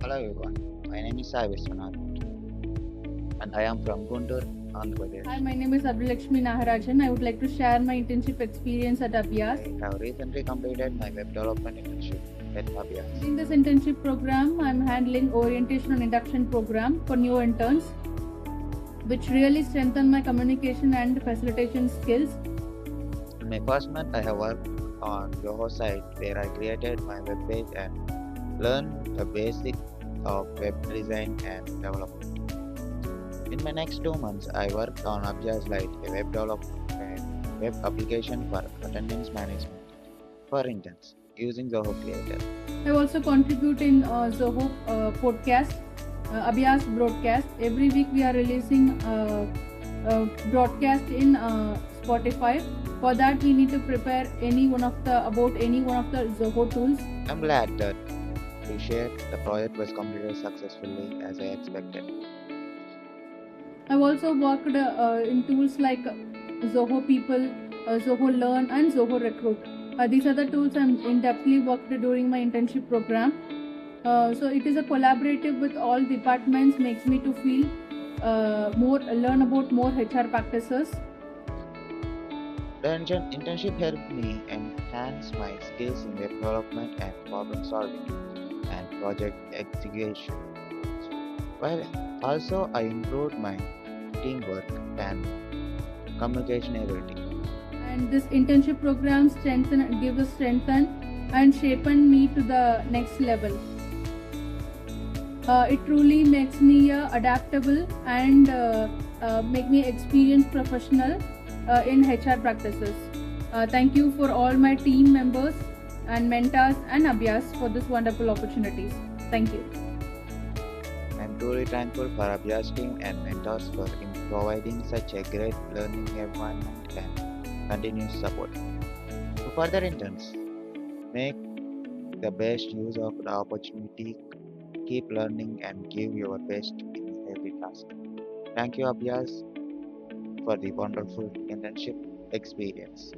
Hello everyone, my name is Vishwanath and I am from Guntur, Andhra Hi, Pradesh. my name is Abhyaz. Nagarajan. I would like to share my internship experience at Abhyaz. I have recently completed my web development internship at Abhyaz. In this internship program, I'm handling orientation and induction program for new interns, which really strengthen my communication and facilitation skills. In my first month, I have worked on Zoho site where I created my web page and learned the basics of web design and development. In my next 2 months, I worked on Abhyaz Lite, a web development web application for attendance management for interns using Zoho Creator. I also contribute in Zoho podcast, Abhyaz broadcast. Every week we are releasing broadcast in Spotify. For that, we need to prepare any one of the Zoho tools. I'm glad that we shared the project was completed successfully as I expected. I've also worked in tools like Zoho People, Zoho Learn, and Zoho Recruit. These are the tools I'm in depthly worked during my internship program. So it is a collaborative with all departments, makes me to feel learn about more HR practices. The internship helped me enhance my skills in web development and problem solving and project execution. While also I improved my teamwork and communication ability. And this internship program gives us strengthen and shapen me to the next level. It truly makes me adaptable and make me experienced professional in HR practices. Thank you for all my team members and mentors and Abhyas for this wonderful opportunities. Thank you. I'm truly thankful for Abhyaz team and mentors for providing such a great learning environment and continuous support. To further interns, make the best use of the opportunity, keep learning and give your best in every task. Thank you Abhyaz for the wonderful internship experience.